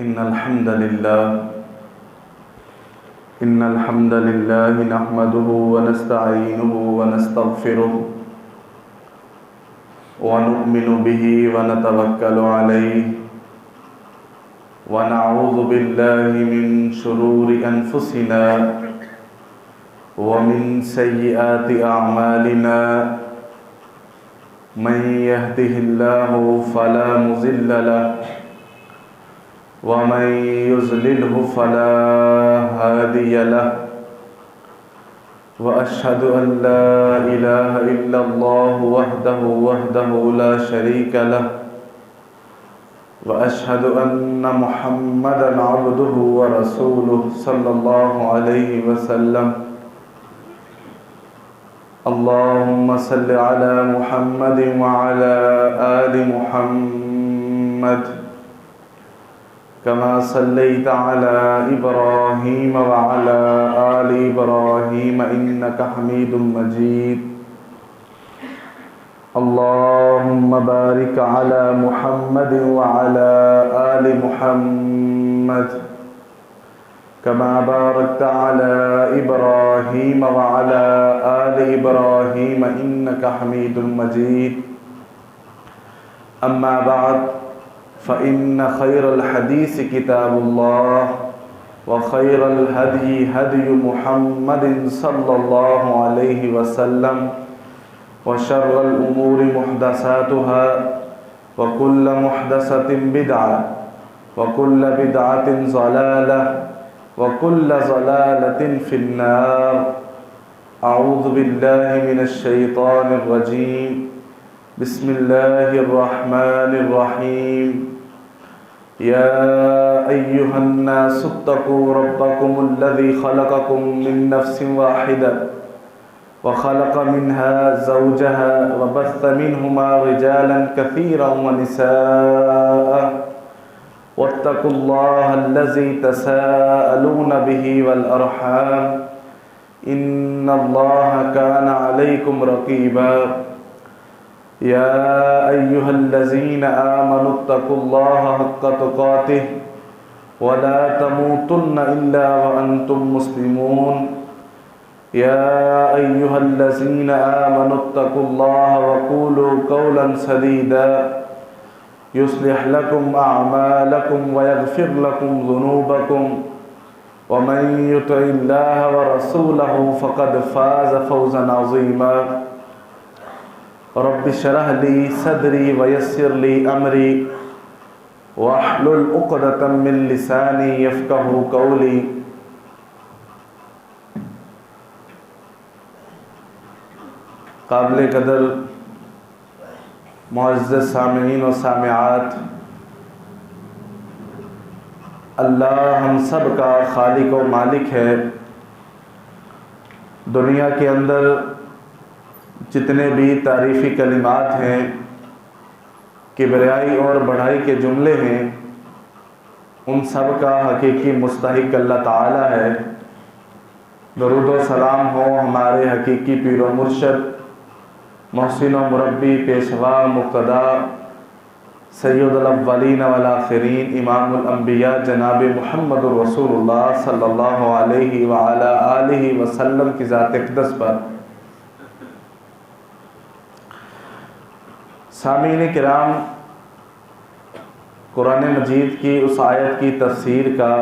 إن الحمد لله نحمده ونستعينه ونستغفره ونؤمن به ونتوكل عليه ونعوذ بالله من شرور أنفسنا ومن سيئات أعمالنا من يهده الله فلا مضل له ومن يضلله فلا هادي له وأشهد أن لا إله إلا الله وحده لا شريك له وأشهد أن محمدا عبده ورسوله صلى الله عليه وسلم اللهم صل على محمد وعلى آل محمد كما صليت على إبراهيم وعلى آل إبراهيم إنك حميد مجيد اللهم بارك على محمد وعلى آل محمد كما باركت على إبراهيم وعلى آل إبراهيم إنك حميد مجيد أما بعد فإن خير الحديث كتاب الله وخير الهدي هدي محمد صلى الله عليه وسلم وشر الأمور محدثاتها وكل محدثة بدعة وكل بدعة ضلالة وكل ضلالة في النار أعوذ بالله من الشيطان الرجيم بسم الله الرحمن الرحيم يا أيها الناس اتقوا ربكم الذي خلقكم من نفس واحدة وخلق منها زوجها وبث منهما رجالا كثيرا ونساء واتقوا الله الذي تساءلون به والأرحام إن الله كان عليكم رقيبا يا أيها الذين آمنوا اتقوا الله حق تقاته ولا تموتن إلا وأنتم مسلمون يا أيها الذين آمنوا اتقوا الله وقولوا قولا سديدا يصلح لكم أعمالكم ويغفر لكم ذنوبكم ومن يطع الله ورسوله فقد فاز فوزا عظيما رب اشرح لي صدري ويسر لي أمري واحلل عقدة من لساني يفقهوا قولي قابل قدر معزز سامعین و سامعات، اللہ ہم سب کا خالق و مالک ہے۔ دنیا کے اندر جتنے بھی تعریفی کلمات ہیں، کبریائی اور بڑائی کے جملے ہیں، ان سب کا حقیقی مستحق اللہ تعالی ہے۔ درود و سلام ہو ہمارے حقیقی پیر و مرشد، محسن و مربی، پیشوا مقتدا، سید الاولین والآخرین، امام الانبیاء جناب محمد رسول اللہ صلی اللہ علیہ وعلی آلہ وسلم کی ذات اقدس پر۔ سامعین کرام، قرآن مجید کی اس آیت کی تفسیر کا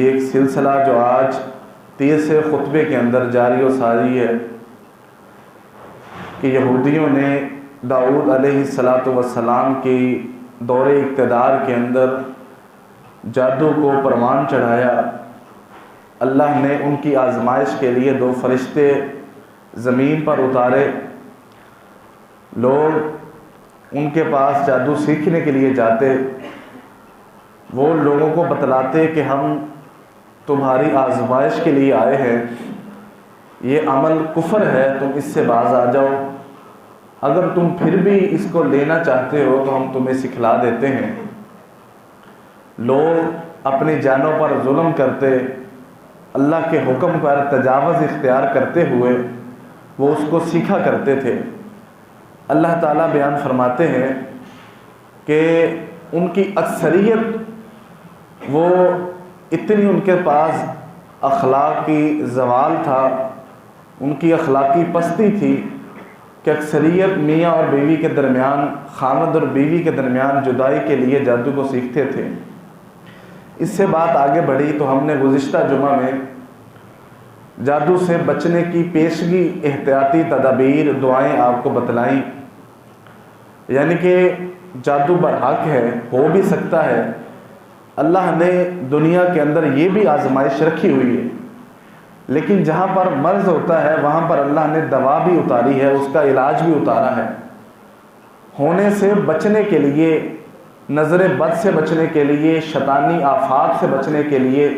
ایک سلسلہ جو آج 30 خطبے کے اندر جاری و ساری ہے کہ یہودیوں نے داؤد علیہ السلام کی دور اقتدار کے اندر جادو کو پروان چڑھایا۔ اللہ نے ان کی آزمائش کے لیے 2 فرشتے زمین پر اتارے۔ لوگ ان کے پاس جادو سیکھنے کے لیے جاتے، وہ لوگوں کو بتلاتے کہ ہم تمہاری آزمائش کے لیے آئے ہیں، یہ عمل کفر ہے، تم اس سے باز آ جاؤ، اگر تم پھر بھی اس کو لینا چاہتے ہو تو ہم تمہیں سکھلا دیتے ہیں۔ لوگ اپنی جانوں پر ظلم کرتے، اللہ کے حکم پر تجاوز اختیار کرتے ہوئے وہ اس کو سیکھا کرتے تھے۔ اللہ تعالیٰ بیان فرماتے ہیں کہ ان کی اکثریت وہ اتنی ان کے پاس اخلاقی زوال تھا، ان کی اخلاقی پستی تھی کہ اکثریت میاں اور بیوی کے درمیان، خامد اور بیوی کے درمیان جدائی کے لیے جادو کو سیکھتے تھے۔ اس سے بات آگے بڑھی تو ہم نے گزشتہ جمعہ میں جادو سے بچنے کی پیشگی احتیاطی تدابیر، دعائیں آپ کو بتلائیں، یعنی کہ جادو برحق ہے، ہو بھی سکتا ہے۔ اللہ نے دنیا کے اندر یہ بھی آزمائش رکھی ہوئی ہے، لیکن جہاں پر مرض ہوتا ہے وہاں پر اللہ نے دوا بھی اتاری ہے، اس کا علاج بھی اتارا ہے۔ ہونے سے بچنے کے لیے، نظر بد سے بچنے کے لیے، شیطانی آفات سے بچنے کے لیے،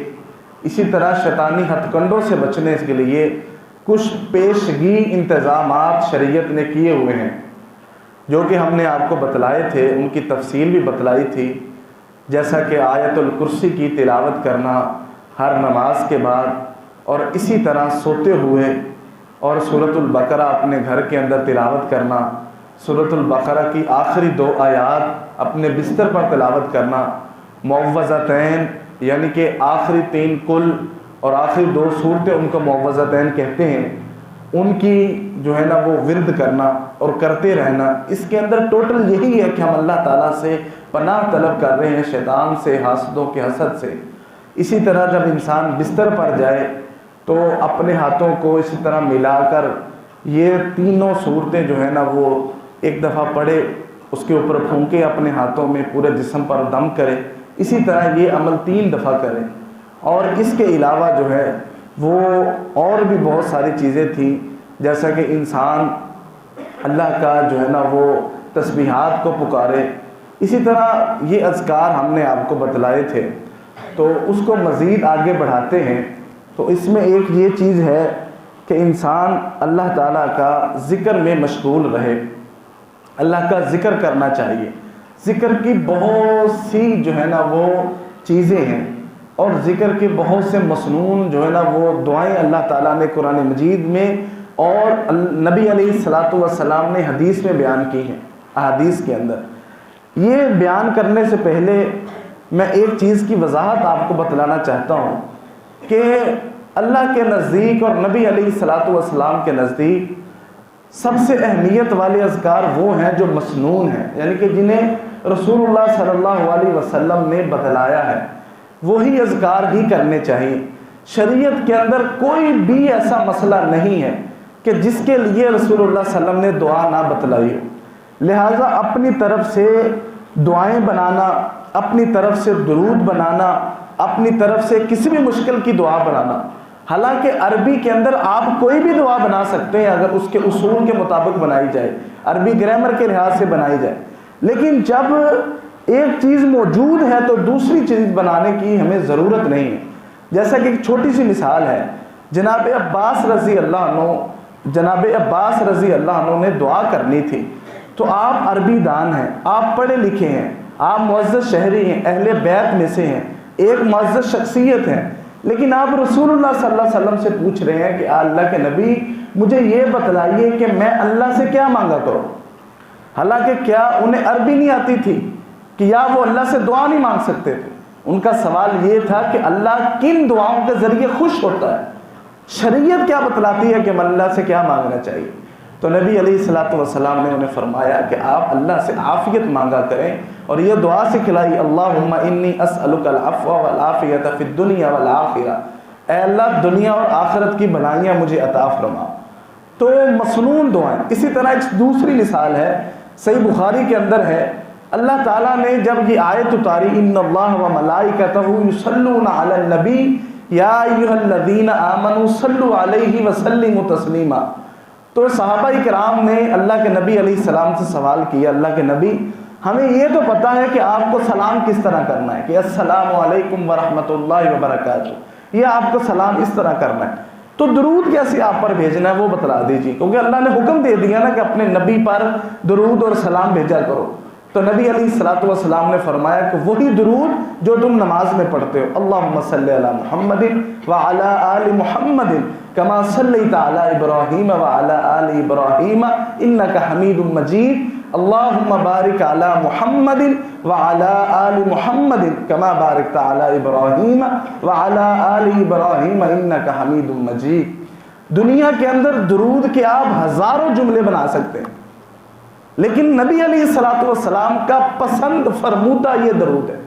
اسی طرح شیطانی ہتھ کنڈوں سے بچنے کے لیے کچھ پیشگی انتظامات شریعت نے کیے ہوئے ہیں، جو کہ ہم نے آپ کو بتلائے تھے، ان کی تفصیل بھی بتلائی تھی، جیسا کہ آیت الکرسی کی تلاوت کرنا ہر نماز کے بعد، اور اسی طرح سوتے ہوئے اور سورۃ البقرہ اپنے گھر کے اندر تلاوت کرنا، سورۃ البقرہ کی آخری 2 آیات اپنے بستر پر تلاوت کرنا، معوذتین یعنی کہ آخری 3 کل اور آخری 2 صورتیں ان کو معوذتین کہتے ہیں، ان کی جو ہے نا وہ ورد کرنا اور کرتے رہنا۔ اس کے اندر ٹوٹل یہی ہے کہ ہم اللہ تعالیٰ سے پناہ طلب کر رہے ہیں شیطان سے، حاسدوں کے حسد سے۔ اسی طرح جب انسان بستر پر جائے تو اپنے ہاتھوں کو اسی طرح ملا کر یہ 3 صورتیں جو ہے نا وہ ایک دفعہ پڑھے، اس کے اوپر پھونکے اپنے ہاتھوں میں، پورے جسم پر دم کرے، اسی طرح یہ عمل 3 دفعہ کرے۔ اور اس کے علاوہ جو ہے وہ اور بھی بہت ساری چیزیں تھیں، جیسا کہ انسان اللہ کا جو ہے نا وہ تسبیحات کو پکارے۔ اسی طرح یہ اذکار ہم نے آپ کو بتلائے تھے، تو اس کو مزید آگے بڑھاتے ہیں۔ تو اس میں ایک یہ چیز ہے کہ انسان اللہ تعالیٰ کا ذکر میں مشغول رہے، اللہ کا ذکر کرنا چاہیے۔ ذکر کی بہت سی جو ہے نا وہ چیزیں ہیں، اور ذکر کے بہت سے مسنون جو ہے نا وہ دعائیں اللہ تعالیٰ نے قرآن مجید میں اور نبی علیہ الصلاۃ والسلام نے حدیث میں بیان کی ہیں، احادیث کے اندر۔ یہ بیان کرنے سے پہلے میں ایک چیز کی وضاحت آپ کو بتلانا چاہتا ہوں کہ اللہ کے نزدیک اور نبی علیہ الصلاۃ والسلام کے نزدیک سب سے اہمیت والے اذکار وہ ہیں جو مسنون ہیں، یعنی کہ جنہیں رسول اللہ صلی اللہ علیہ وسلم نے بتلایا ہے، وہی اذکار ہی کرنے چاہیے۔ شریعت کے اندر کوئی بھی ایسا مسئلہ نہیں ہے کہ جس کے لیے رسول اللہ صلی اللہ علیہ وسلم نے دعا نہ بتلائی ہو، لہٰذا اپنی طرف سے دعائیں بنانا، اپنی طرف سے درود بنانا، اپنی طرف سے کسی بھی مشکل کی دعا بنانا، حالانکہ عربی کے اندر آپ کوئی بھی دعا بنا سکتے ہیں اگر اس کے اصول کے مطابق بنائی جائے، عربی گرامر کے لحاظ سے بنائی جائے، لیکن جب ایک چیز موجود ہے تو دوسری چیز بنانے کی ہمیں ضرورت نہیں ہے۔ جیسا کہ ایک چھوٹی سی مثال ہے، جناب عباس رضی اللہ عنہ نے دعا کرنی تھی، تو آپ عربی دان ہیں، آپ پڑھے لکھے ہیں، آپ معزز شہری ہیں، اہل بیت میں سے ہیں، ایک معزز شخصیت ہیں، لیکن آپ رسول اللہ صلی اللہ علیہ وسلم سے پوچھ رہے ہیں کہ اللہ کے نبی مجھے یہ بتلائیے کہ میں اللہ سے کیا مانگا کروں۔ حالانکہ کیا انہیں عربی نہیں آتی تھی کہ یا وہ اللہ سے دعا نہیں مانگ سکتے تھے؟ ان کا سوال یہ تھا کہ اللہ کن دعاؤں کے ذریعے خوش ہوتا ہے، شریعت کیا بتلاتی ہے کہ ہم اللہ سے کیا مانگنا چاہیے؟ تو نبی علیہ الصلوۃ والسلام نے انہیں فرمایا کہ آپ اللہ سے عافیت مانگا کریں، اور یہ دعا سکھلائی، اللہم انی اسألک العفو والعافیت فی الدنیا والآخرہ، اے اللہ دنیا اور آخرت کی بھلائیاں مجھے عطا فرما۔ تو مسنون دعائیں۔ اسی طرح ایک دوسری مثال ہے، صحیح بخاری کے اندر ہے، اللہ تعالیٰ نے جب یہ آیت اتاری ان اللہ وملائکتہ یصلون علی النبی یا ایھا الذین آمنوا صلوا علیہ وسلموا تسلیما، تو صحابہ کرام نے اللہ کے نبی علیہ السلام سے سوال کیا، اللہ کے نبی ہمیں یہ تو پتہ ہے کہ آپ کو سلام کس طرح کرنا ہے، کہ السلام علیکم ورحمۃ اللہ وبرکاتہ، یہ آپ کو سلام اس طرح کرنا ہے، تو درود کیسے آپ پر بھیجنا ہے وہ بتلا دیجیے، کیونکہ اللہ نے حکم دے دیا نا کہ اپنے نبی پر درود اور سلام بھیجا کرو۔ تو نبی علیہ الصلوۃ والسلام نے فرمایا کہ وہی درود جو تم نماز میں پڑھتے ہو، اللہم صلی علی محمد وعلی آل محمد کما صلیت علی ابراہیم وعلی آل ابراہیم انک حمید مجید، اللہم بارک علی محمد وعلی آل محمد کما بارکت علی ابراہیم وعلی آل ابراہیم انک حمید مجید۔ دنیا کے اندر درود کے آپ ہزاروں جملے بنا سکتے ہیں، لیکن نبی علیہ السلام کا پسند فرمودہ یہ درود ہے۔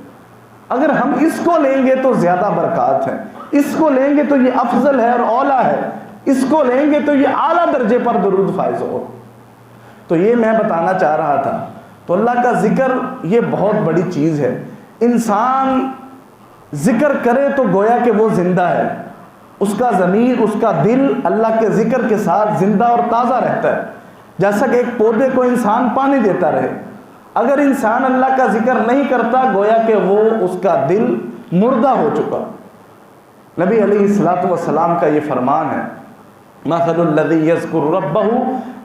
اگر ہم اس کو لیں گے تو زیادہ برکات ہیں، اس کو لیں گے تو یہ افضل ہے اور اولا ہے، اس کو لیں گے تو یہ اعلیٰ درجے پر درود فائز ہو۔ تو یہ میں بتانا چاہ رہا تھا۔ تو اللہ کا ذکر یہ بہت بڑی چیز ہے۔ انسان ذکر کرے تو گویا کہ وہ زندہ ہے، اس کا ضمیر، اس کا دل اللہ کے ذکر کے ساتھ زندہ اور تازہ رہتا ہے، جیسا کہ ایک پودے کو انسان پانی دیتا رہے۔ اگر انسان اللہ کا ذکر نہیں کرتا گویا کہ وہ اس کا دل مردہ ہو چکا۔ نبی علیہ السلام کا یہ فرمان ہے، مثل الذی یذکر ربہ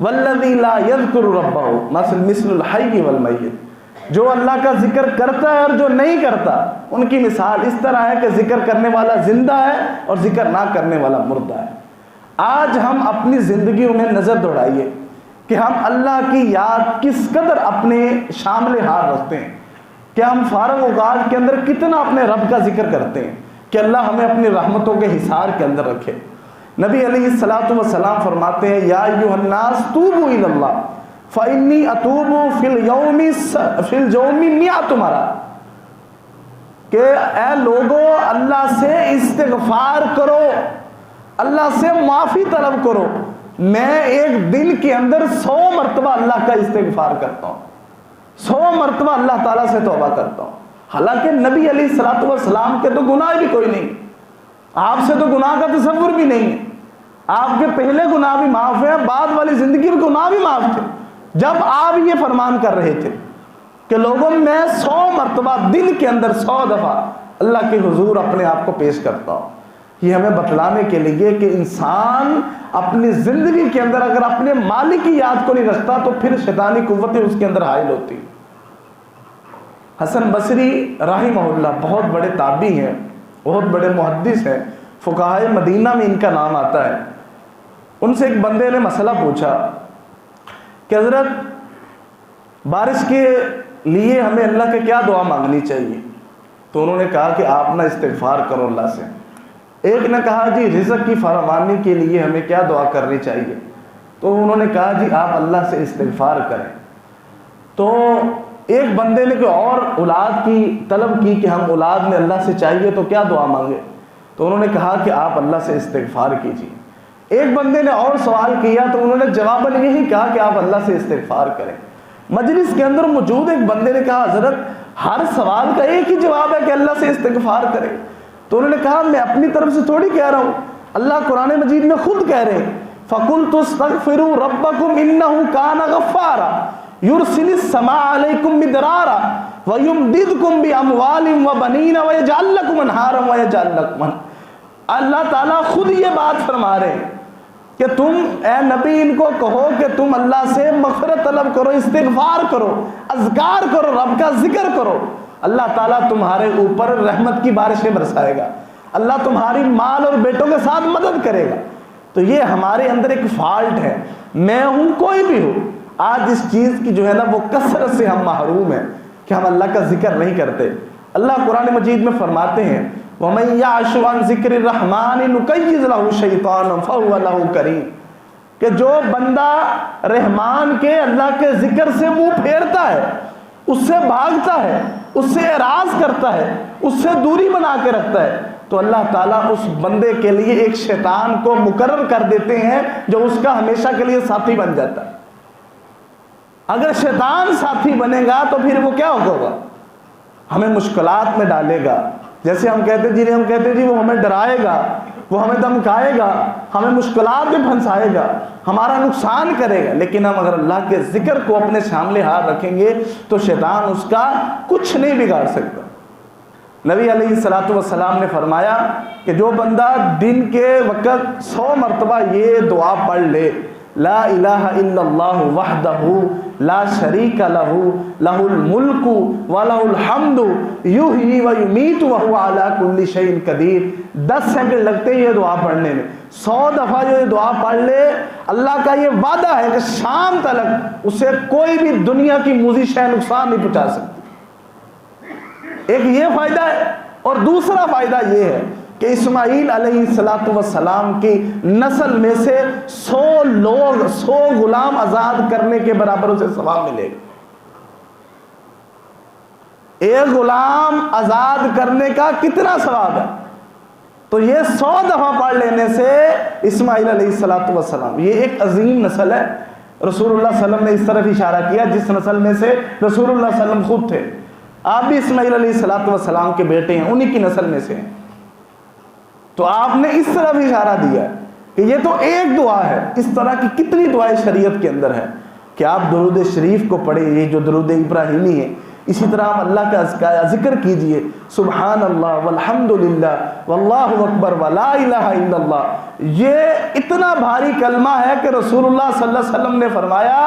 والذی لا یذکر ربہ مثل الحی والمیت۔ جو اللہ کا ذکر کرتا ہے اور جو نہیں کرتا، ان کی مثال اس طرح ہے کہ ذکر کرنے والا زندہ ہے اور ذکر نہ کرنے والا مردہ ہے۔ آج ہم اپنی زندگیوں میں نظر دوڑائیے کہ ہم اللہ کی یاد کس قدر اپنے شامل حال رکھتے ہیں، کہ ہم فارغ اوقات کے اندر کتنا اپنے رب کا ذکر کرتے ہیں کہ اللہ ہمیں اپنی رحمتوں کے حصار کے اندر رکھے۔ نبی علیہ السلام فرماتے ہیں، یا ایھا الناس توبوا الی اللہ فانی اتوب فی اليوم 100 مرہ، کہ اے لوگو اللہ سے استغفار کرو، اللہ سے معافی طلب کرو۔ میں ایک دن کے اندر 100 مرتبہ اللہ کا استغفار کرتا ہوں، 100 مرتبہ اللہ تعالیٰ سے توبہ کرتا ہوں۔ حالانکہ نبی علیہ السلام کے تو گناہ بھی کوئی نہیں، آپ سے تو گناہ کا تصور بھی نہیں ہے، آپ کے پہلے گناہ بھی معاف ہیں، بعد والی زندگی میں گناہ بھی معاف تھے، جب آپ یہ فرمان کر رہے تھے کہ لوگوں میں 100 مرتبہ دن کے اندر 100 دفعہ اللہ کے حضور اپنے آپ کو پیش کرتا ہوں۔ یہ ہمیں بتلانے کے لیے کہ انسان اپنی زندگی کے اندر اگر اپنے مالک کی یاد کو نہیں رکھتا تو پھر شیطانی قوتیں اس کے اندر حائل ہوتی۔ حسن بصری رحمہ اللہ بہت بڑے تابعی ہیں، بہت بڑے محدث ہیں، فقہائے مدینہ میں ان کا نام آتا ہے۔ ان سے ایک بندے نے مسئلہ پوچھا کہ حضرت بارش کے لیے ہمیں اللہ کے کیا دعا مانگنی چاہیے؟ تو انہوں نے کہا کہ آپ نہ استغفار کرو اللہ سے۔ ایک نے کہا جی رزق کی فراوانی کے لیے ہمیں کیا دعا کرنی چاہیے؟ تو انہوں نے کہا جی آپ اللہ سے استغفار کریں۔ تو ایک بندے نے کوئی اور اولاد کی طلب کی کہ ہم اولاد میں اللہ سے چاہیے تو کیا دعا مانگے؟ تو انہوں نے کہا کہ آپ اللہ سے استغفار کیجیے۔ ایک بندے نے اور سوال کیا تو انہوں نے جواباً یہی کہا کہ آپ اللہ سے استغفار کریں۔ مجلس کے اندر موجود ایک بندے نے کہا حضرت ہر سوال کا ایک ہی جواب ہے کہ اللہ سے استغفار کریں۔ تو انہوں نے کہا میں اپنی طرف سے تھوڑی کہہ رہا ہوں، اللہ قرآن مجید میں خود کہہ رہے ہیں فَقُلْتُ اسْتَغْفِرُوا رَبَّكُمْ إِنَّهُ كَانَ غَفَّارًا يُرْسِلِ السَّمَاءَ عَلَيْكُمْ مِدْرَارًا وَيُمْدِدْكُمْ بِأَمْوَالٍ وَبَنِينَ وَيَجْعَلْ لَكُمْ أَنْهَارًا وَيَجْعَلْ لَكُمْ۔ اللہ تعالیٰ خود یہ بات فرما رہے ہیں کہ تم اے نبی ان کو کہو کہ تم اللہ سے مغفرت طلب کرو، استغفار کرو، اذکار کرو، رب کا ذکر کرو، اللہ تعالیٰ تمہارے اوپر رحمت کی بارشیں برسائے گا، اللہ تمہاری مال اور بیٹوں کے ساتھ مدد کرے گا۔ تو یہ ہمارے اندر ایک فالٹ ہے، میں ہوں کوئی بھی ہوں، آج اس چیز کی جو ہے نا وہ کثرت سے ہم محروم ہیں کہ ہم اللہ کا ذکر نہیں کرتے۔ اللہ قرآن مجید میں فرماتے ہیں وَمَن يَعْشُ عَن ذِكْرِ الرَّحْمَٰنِ نُقَيِّضْ لَهُ شَيْطَانًا فَهُوَ لَهُ قَرِينٌ، کہ جو بندہ رحمان کے اللہ کے ذکر سے منہ پھیرتا ہے، اس سے بھاگتا ہے، اس سے اعراض کرتا ہے، اس سے دوری بنا کے رکھتا ہے، تو اللہ تعالیٰ اس بندے کے لیے ایک شیطان کو مقرر کر دیتے ہیں جو اس کا ہمیشہ کے لیے ساتھی بن جاتا ہے۔ اگر شیطان ساتھی بنے گا تو پھر وہ کیا ہوگا؟ ہمیں مشکلات میں ڈالے گا، جیسے ہم کہتے جی وہ ہمیں ڈرائے گا، وہ ہمیں دمکائے گا، ہمیں مشکلات میں پھنسائے گا، ہمارا نقصان کرے گا۔ لیکن ہم اگر اللہ کے ذکر کو اپنے شامل ہاتھ رکھیں گے تو شیطان اس کا کچھ نہیں بگاڑ سکتا۔ نبی علیہ السلام نے فرمایا کہ جو بندہ دن کے وقت 100 مرتبہ یہ دعا پڑھ لے لا الہ الا اللہ وحدہ لا شریک لہ لہ الملک ولہ الحمد یحیی و یمیت وہو علی کل شیء قدیر. 10 سیکنڈ لگتے ہیں یہ دعا پڑھنے میں. 100 دفعہ جو یہ دعا پڑھ لے اللہ کا یہ وعدہ ہے کہ شام تلک اسے کوئی بھی دنیا کی موذی شے نقصان نہیں پہنچا سکتی. ایک یہ فائدہ ہے. اور دوسرا فائدہ یہ ہے کہ اسماعیل علیہ السلام کی نسل میں سے 100 غلام آزاد کرنے کے برابر اسے ثواب ملے گا. ایک غلام آزاد کرنے کا کتنا ثواب ہے؟ تو یہ 100 دفعہ پڑھ لینے سے اسماعیل علیہ السلام یہ ایک عظیم نسل ہے. رسول اللہ صلی اللہ علیہ وسلم نے اس طرف اشارہ کیا جس نسل میں سے رسول اللہ صلی اللہ علیہ وسلم خود تھے. آپ بھی اسماعیل علیہ السلام کے بیٹے ہیں, انہی کی نسل میں سے ہیں. تو آپ نے اس طرح بھی اشارہ دیا ہے کہ یہ تو ایک دعا ہے. اس طرح کی کتنی دعائیں شریعت کے اندر ہے کہ آپ درود شریف کو پڑھیں, یہ جو درود ابراہیمی ہے. اسی طرح آپ اللہ کا ذکر کیجئے, سبحان اللہ والحمد للہ واللہ اکبر ولا الہ الا اللہ. یہ اتنا بھاری کلمہ ہے کہ رسول اللہ صلی اللہ علیہ وسلم نے فرمایا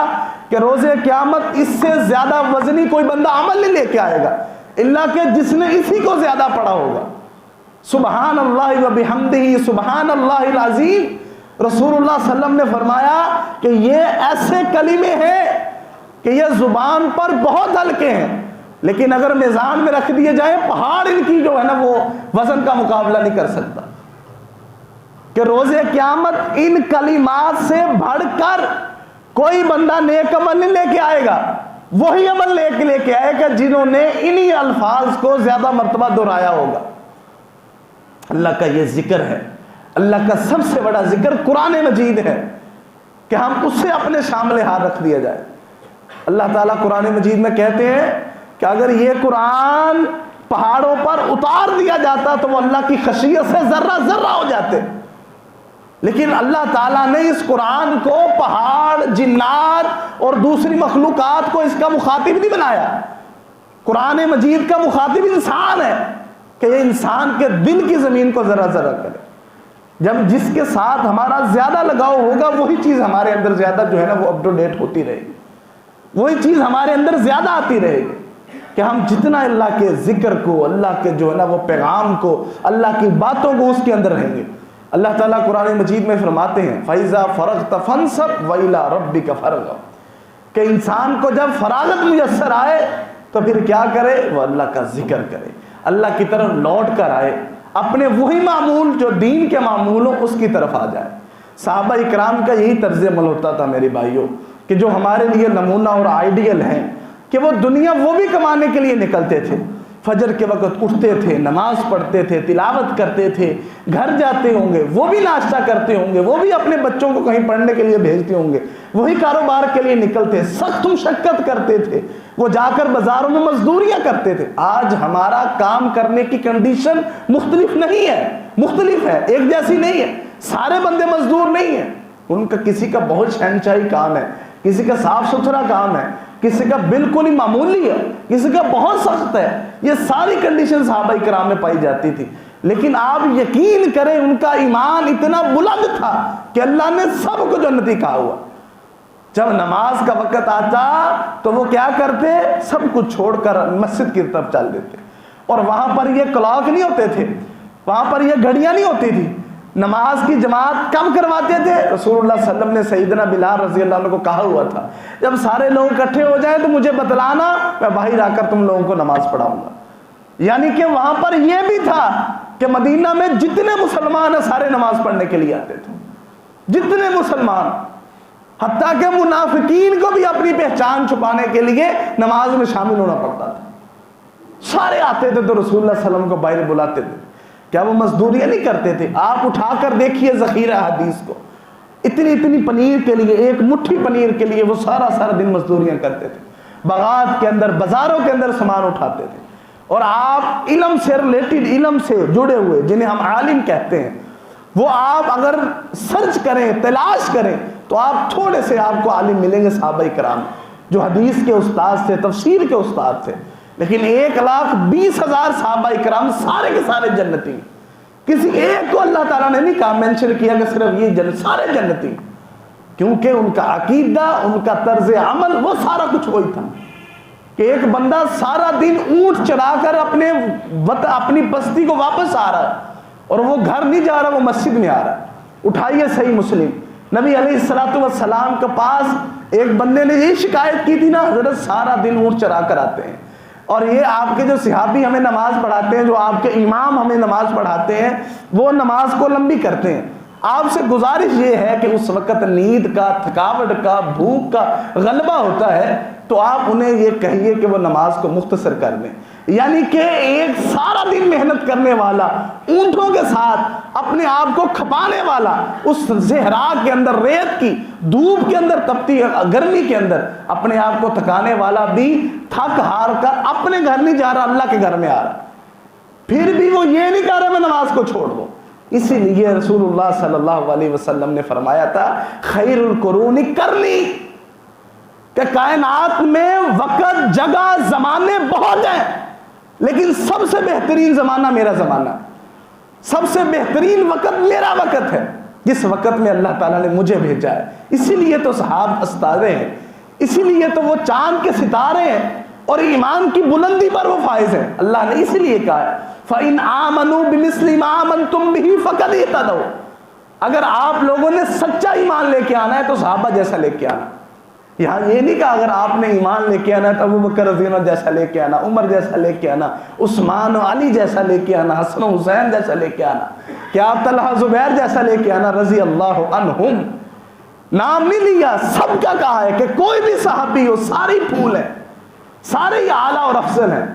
کہ روز قیامت اس سے زیادہ وزنی کوئی بندہ عمل نہیں لے کے آئے گا اللہ کہ جس نے اسی کو زیادہ پڑھا ہوگا. سبحان اللہ و بحمدہ سبحان اللہ العظیم. رسول اللہ صلی اللہ علیہ وسلم نے فرمایا کہ یہ ایسے کلمے ہیں کہ یہ زبان پر بہت ہلکے ہیں, لیکن اگر میزان میں رکھ دیے جائیں پہاڑ ان کی جو ہے نا وہ وزن کا مقابلہ نہیں کر سکتا. کہ روز قیامت ان کلمات سے بڑھ کر کوئی بندہ نیک عمل نہیں لے کے آئے گا, وہی عمل لے کے آئے گا جنہوں نے انہی الفاظ کو زیادہ مرتبہ دہرایا ہوگا. اللہ کا یہ ذکر ہے, اللہ کا سب سے بڑا ذکر قرآن مجید ہے کہ ہم اس سے اپنے شامل ہاتھ رکھ دیا جائے. اللہ تعالیٰ قرآن مجید میں کہتے ہیں کہ اگر یہ قرآن پہاڑوں پر اتار دیا جاتا تو وہ اللہ کی خشیت سے ذرہ ذرہ ہو جاتے, لیکن اللہ تعالیٰ نے اس قرآن کو پہاڑ, جنات اور دوسری مخلوقات کو اس کا مخاطب نہیں بنایا. قرآن مجید کا مخاطب انسان ہے کہ یہ انسان کے دل کی زمین کو ذرہ ذرہ کرے. جب جس کے ساتھ ہمارا زیادہ لگاؤ ہوگا وہی چیز ہمارے اندر زیادہ جو ہے نا وہ اپ ٹو ڈیٹ ہوتی رہے گی, وہی چیز ہمارے اندر زیادہ آتی رہے گی کہ ہم جتنا اللہ کے ذکر کو, اللہ کے جو ہے نا وہ پیغام کو, اللہ کی باتوں کو اس کے اندر رہیں گے. اللہ تعالیٰ قرآن مجید میں فرماتے ہیں فَإِذَا فَرَغْتَ فَانْصَبْ وَإِلَىٰ رَبِّكَ فَارْغَب کہ انسان کو جب فراغت میسر آئے تو پھر کیا کرے, وہ اللہ کا ذکر کرے, اللہ کی طرف لوٹ کر آئے, اپنے وہی معمول جو دین کے معمول ہوں اس کی طرف آ جائے. صحابہ اکرام کا یہی طرز عمل ہوتا تھا میرے بھائیوں, کہ جو ہمارے لیے نمونہ اور آئیڈیل ہیں کہ وہ دنیا وہ بھی کمانے کے لیے نکلتے تھے. فجر کے وقت اٹھتے تھے, نماز پڑھتے تھے, تلاوت کرتے تھے, گھر جاتے ہوں گے, وہ بھی ناشتہ کرتے ہوں گے, وہ بھی اپنے بچوں کو کہیں پڑھنے کے لیے بھیجتے ہوں گے, وہی کاروبار کے لیے نکلتے, سخت مشقت کرتے تھے, وہ جا کر بازاروں میں مزدوریاں کرتے تھے. آج ہمارا کام کرنے کی کنڈیشن مختلف نہیں ہے, مختلف ہے, ایک جیسی نہیں ہے. سارے بندے مزدور نہیں ہیں, ان کا کسی کا بہت شہنشاہی کام ہے, کسی کا صاف ستھرا کام ہے, کسی کا بالکل ہی معمولی ہے, کسی کا بہت سخت ہے. یہ ساری کنڈیشن صحابہ کرام میں پائی جاتی تھی, لیکن آپ یقین کریں ان کا ایمان اتنا بلند تھا کہ اللہ نے سب کو جنتی کہا ہوا. جب نماز کا وقت آتا تو وہ کیا کرتے, سب کچھ چھوڑ کر مسجد کی طرف چل دیتے, اور وہاں پر یہ کلاک نہیں ہوتے تھے, وہاں پر یہ گھڑیاں نہیں ہوتی تھی. نماز کی جماعت کب کرواتے تھے؟ رسول اللہ صلی اللہ علیہ وسلم نے سیدنا بلال رضی اللہ عنہ کو کہا ہوا تھا جب سارے لوگ اکٹھے ہو جائیں تو مجھے بتلانا, میں باہر آ کر تم لوگوں کو نماز پڑھاؤں گا. یعنی کہ وہاں پر یہ بھی تھا کہ مدینہ میں جتنے مسلمان ہیں سارے نماز پڑھنے کے لیے آتے تھے, جتنے مسلمان, حتیٰ کہ منافقین کو بھی اپنی پہچان چھپانے کے لیے نماز میں شامل ہونا پڑتا تھا. سارے آتے تھے تو رسول اللہ صلی اللہ علیہ وسلم کو باہر بلاتے تھے. کیا وہ مزدوریاں نہیں کرتے تھے؟ آپ اٹھا کر دیکھیے ذخیرہ حدیث کو, اتنی پنیر کے لیے, ایک مٹھی پنیر کے لیے وہ سارا دن مزدوریاں کرتے تھے, باغات کے اندر, بازاروں کے اندر سامان اٹھاتے تھے. اور آپ علم سے ریلیٹڈ, علم سے جڑے ہوئے جنہیں ہم عالم کہتے ہیں, وہ آپ اگر سرچ کریں, تلاش کریں تو آپ تھوڑے سے آپ کو عالم ملیں گے صحابہ کرام جو حدیث کے استاد تھے, تفسیر کے استاد تھے. لیکن 1,20,000 صحابہ کرام سارے کے سارے جنتی, کسی ایک کو اللہ تعالیٰ نے نہیں کہا مینشن کیا کہ صرف یہ جنت, سارے جنتی. کیونکہ ان کا عقیدہ، ان کا طرز عمل، وہ سارا کچھ وہی تھا کہ ایک بندہ سارا دن اونٹ چڑھا کر اپنی بستی کو واپس آ رہا ہے، اور وہ گھر نہیں جا رہا، وہ مسجد میں آ رہا ہے۔ اٹھائیے صحیح مسلم، نبی علیہ الصلوۃ والسلام کے پاس ایک بندے نے یہی شکایت کی تھی نا، حضرت سارا دن اونٹ چڑھا کر آتے ہیں، اور یہ آپ کے جو صحابی ہمیں نماز پڑھاتے ہیں، جو آپ کے امام ہمیں نماز پڑھاتے ہیں، وہ نماز کو لمبی کرتے ہیں۔ آپ سے گزارش یہ ہے کہ اس وقت نیند کا، تھکاوٹ کا، بھوک کا غلبہ ہوتا ہے، تو آپ انہیں یہ کہیے کہ وہ نماز کو مختصر کر دیں۔ یعنی کہ ایک سارا دن محنت کرنے والا، اونٹوں کے ساتھ اپنے آپ کو کھپانے والا، اس صحرا کے اندر، ریت کی دھوپ کے اندر، تپتی گرمی کے اندر اپنے آپ کو تھکانے والا بھی تھک ہار کر اپنے گھر نہیں جا رہا، اللہ کے گھر میں آ رہا، پھر بھی وہ یہ نہیں کہہ رہا میں نماز کو چھوڑ دوں۔ اسی لیے رسول اللہ صلی اللہ علیہ وسلم نے فرمایا تھا خیر القرون قرنی، کہ کائنات میں وقت، جگہ، زمانے بہت ہیں، لیکن سب سے بہترین زمانہ میرا زمانہ، سب سے بہترین وقت میرا وقت ہے، جس وقت میں اللہ تعالیٰ نے مجھے بھیجا ہے۔ اسی لیے تو صحابہ استادے ہیں، اسی لیے تو وہ چاند کے ستارے ہیں، اور ایمان کی بلندی پر وہ فائز ہیں۔ اللہ نے اسی لیے کہا ہے فَإِنْ آمَنُوا بِمِثْلِ مَا آمَنْتُمْ بِهِ فَقَدْ اهْتَدَوْا، اگر آپ لوگوں نے سچا ایمان لے کے آنا ہے تو صحابہ جیسا لے کے آنا۔ یہاں یہ نہیں کہا اگر آپ نے ایمان لے کے آنا ہے تو ابو بکر رضی اللہ عنہ جیسا لے کے آنا، عمر جیسا لے کے آنا، عثمان و علی جیسا لے کے آنا، حسن و حسین جیسا لے کے آنا، کہ آپ طلحہ زبیر جیسا لے کے آنا رضی اللہ عنہم۔ نام نہیں لیا، سب کا کہا ہے کہ کوئی بھی صحابی ہو، ساری پھول ہیں، سارے ہی اعلیٰ اور افضل ہیں،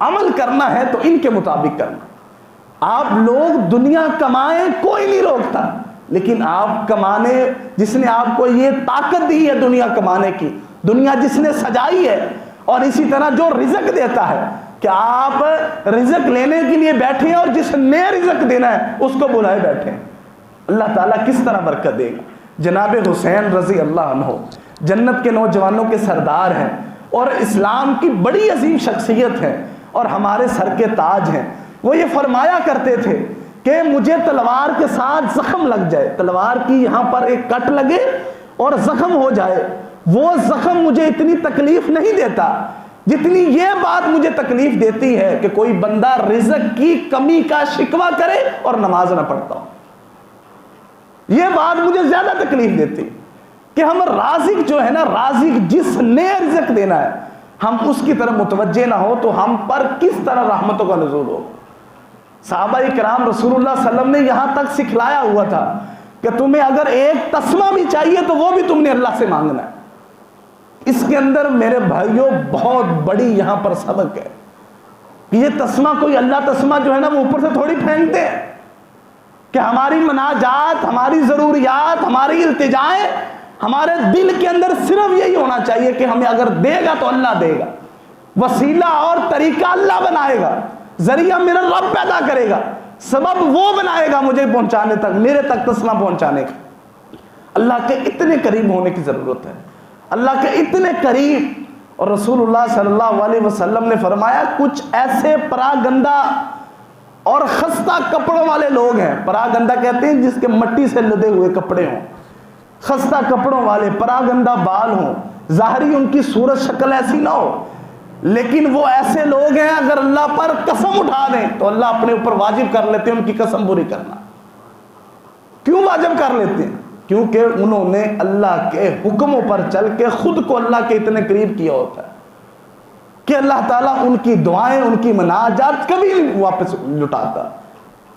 عمل کرنا ہے تو ان کے مطابق کرنا۔ آپ لوگ دنیا کمائیں، کوئی نہیں روکتا، لیکن آپ کمانے، جس نے آپ کو یہ طاقت دی ہے دنیا کمانے کی، دنیا جس نے سجائی ہے، اور اسی طرح جو رزق دیتا ہے، کہ آپ رزق لینے کے لیے بیٹھے ہیں، اور جس نے رزق دینا ہے اس کو بلائے بیٹھے ہیں، اللہ تعالیٰ کس طرح برکت دے گا۔ جناب حسین رضی اللہ عنہ جنت کے نوجوانوں کے سردار ہیں، اور اسلام کی بڑی عظیم شخصیت ہے، اور ہمارے سر کے تاج ہیں۔ وہ یہ فرمایا کرتے تھے کہ مجھے تلوار کے ساتھ زخم لگ جائے، تلوار کی یہاں پر ایک کٹ لگے اور زخم ہو جائے، وہ زخم مجھے اتنی تکلیف نہیں دیتا جتنی یہ بات مجھے تکلیف دیتی ہے کہ کوئی بندہ رزق کی کمی کا شکوہ کرے اور نماز نہ پڑھتا ہو۔ یہ بات مجھے زیادہ تکلیف دیتی کہ ہم رازق جو ہے نا، رازق جس نے رزق دینا ہے، ہم اس کی طرف متوجہ نہ ہو تو ہم پر کس طرح رحمتوں کا نزول ہو۔ صحابہ کرام رسول اللہ صلی اللہ علیہ وسلم نے یہاں تک سکھلایا ہوا تھا کہ تمہیں اگر ایک تسمہ بھی چاہیے تو وہ بھی تم نے اللہ سے مانگنا ہے۔ اس کے اندر میرے بھائیوں بہت بڑی یہاں پر سبق ہے کہ یہ تسمہ کوئی اللہ تسمہ جو ہے نا وہ اوپر سے تھوڑی پھینکتے ہیں، کہ ہماری مناجات، ہماری ضروریات، ہماری التجائیں، ہمارے دل کے اندر صرف یہی ہونا چاہیے کہ ہمیں اگر دے گا تو اللہ دے گا، وسیلہ اور طریقہ اللہ بنائے گا، ذریعہ میرا رب پیدا کرے گا، سبب وہ بنائے گا مجھے پہنچانے تک، میرے تک تسمہ پہنچانے کا۔ اللہ کے اتنے قریب ہونے کی ضرورت ہے، اللہ کے اتنے قریب۔ اور رسول اللہ صلی اللہ علیہ وسلم نے فرمایا کچھ ایسے پراگندہ اور خستہ کپڑوں والے لوگ ہیں، پراگندہ کہتے ہیں جس کے مٹی سے لدے ہوئے کپڑے ہوں، خستہ کپڑوں والے، پراگندہ بال ہوں، ظاہری ان کی صورت شکل ایسی نہ ہو، لیکن وہ ایسے لوگ ہیں اگر اللہ پر قسم اٹھا دیں تو اللہ اپنے اوپر واجب کر لیتے ہیں ان کی قسم پوری کرنا۔ کیوں واجب کر لیتے ہیں؟ کیونکہ انہوں نے اللہ کے حکموں پر چل کے خود کو اللہ کے اتنے قریب کیا ہوتا ہے کہ اللہ تعالیٰ ان کی دعائیں، ان کی مناجات کبھی نہیں واپس لٹاتا۔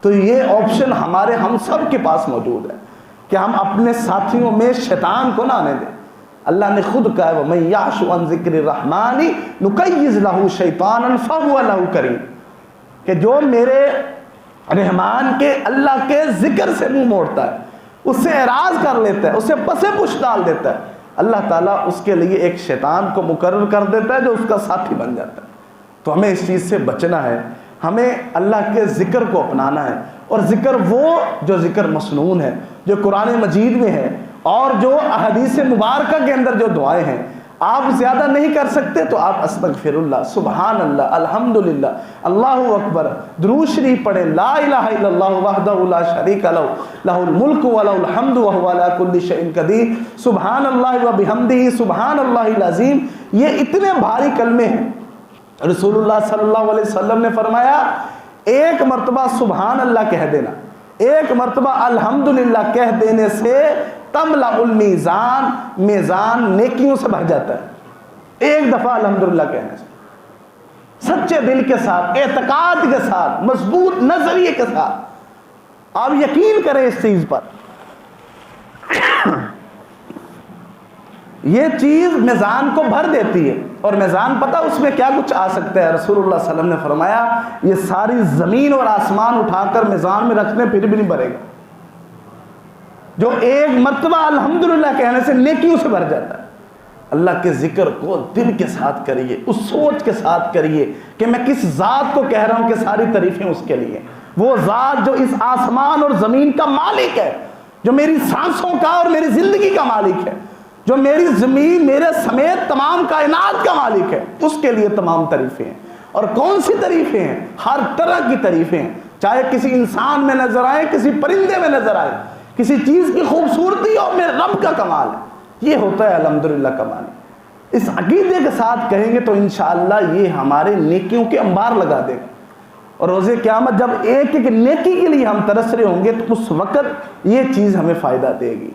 تو یہ آپشن ہمارے ہم سب کے پاس موجود ہے کہ ہم اپنے ساتھیوں میں شیطان کو نہ آنے دیں۔ اللہ نے خود کہا ہے وَمَن يَعْشُ عَن ذِكْرِ الرَّحْمَنِ نُقَيِّضْ لَهُ شَيْطَانًا فَهُوَ لَهُ قَرِينٌ، کہ جو میرے رحمان کے، اللہ کے ذکر سے منہ موڑتا ہے، اس سے اعراض کر لیتا ہے، اسے پسے پش ڈال دیتا ہے، اللہ تعالیٰ اس کے لیے ایک شیطان کو مقرر کر دیتا ہے جو اس کا ساتھی بن جاتا ہے۔ تو ہمیں اس چیز سے بچنا ہے، ہمیں اللہ کے ذکر کو اپنانا ہے، اور ذکر وہ جو ذکر مسنون ہے، جو قرآن مجید میں ہے، اور جو احادیث مبارکہ کے اندر جو دعائیں ہیں، آپ زیادہ نہیں کر سکتے تو آپ استغفر اللہ، سبحان اللہ، الحمدللہ، اللہ اکبر، درود شریف پڑھیں، لا الہ الا اللہ وحدہ لا شریک لہ لہ الملک ولہ الحمد وہو علی کل شیء قدیر، سبحان اللہ وبحمدہ سبحان اللہ العظیم۔ یہ اتنے بھاری کلمے ہیں۔ رسول اللہ صلی اللہ علیہ وسلم نے فرمایا ایک مرتبہ سبحان اللہ کہہ دینا، ایک مرتبہ الحمدللہ کہہ دینے سے تملأ المیزان، میزان نیکیوں سے بھر جاتا ہے۔ ایک دفعہ الحمدللہ کہنے سے، سچے دل کے ساتھ، اعتقاد کے ساتھ، مضبوط نظریے کے ساتھ، آپ یقین کریں اس چیز پر۔ یہ چیز میزان کو بھر دیتی ہے، اور میزان پتہ اس میں کیا کچھ آ سکتا ہے؟ رسول اللہ صلی اللہ علیہ وسلم نے فرمایا یہ ساری زمین اور آسمان اٹھا کر میزان میں رکھنے پھر بھی نہیں بھرے گا۔ جو ایک مرتبہ الحمدللہ کہنے سے نیکیوں سے بھر جاتا ہے۔ اللہ کے ذکر کو دل کے ساتھ کریے، اس سوچ کے ساتھ کریے کہ میں کس ذات کو کہہ رہا ہوں کہ ساری تعریفیں اس کے لیے، وہ ذات جو اس آسمان اور زمین کا مالک ہے، جو میری سانسوں کا اور میری زندگی کا مالک ہے، جو میری زمین میرے سمیت تمام کائنات کا مالک ہے، اس کے لیے تمام تعریفیں ہیں۔ اور کون سی تعریفیں ہیں؟ ہر طرح کی تعریفیں ہیں، چاہے کسی انسان میں نظر آئے، کسی پرندے میں نظر آئے، کسی چیز کی خوبصورتی اور میرے رب کا کمال ہے۔ یہ ہوتا ہے الحمدللہ کمال۔ اس عقیدے کے ساتھ کہیں گے تو انشاءاللہ یہ ہمارے نیکیوں کے انبار لگا دے گا، اور روز قیامت جب ایک ایک نیکی کے لیے ہم ترس رہے ہوں گے تو اس وقت یہ چیز ہمیں فائدہ دے گی،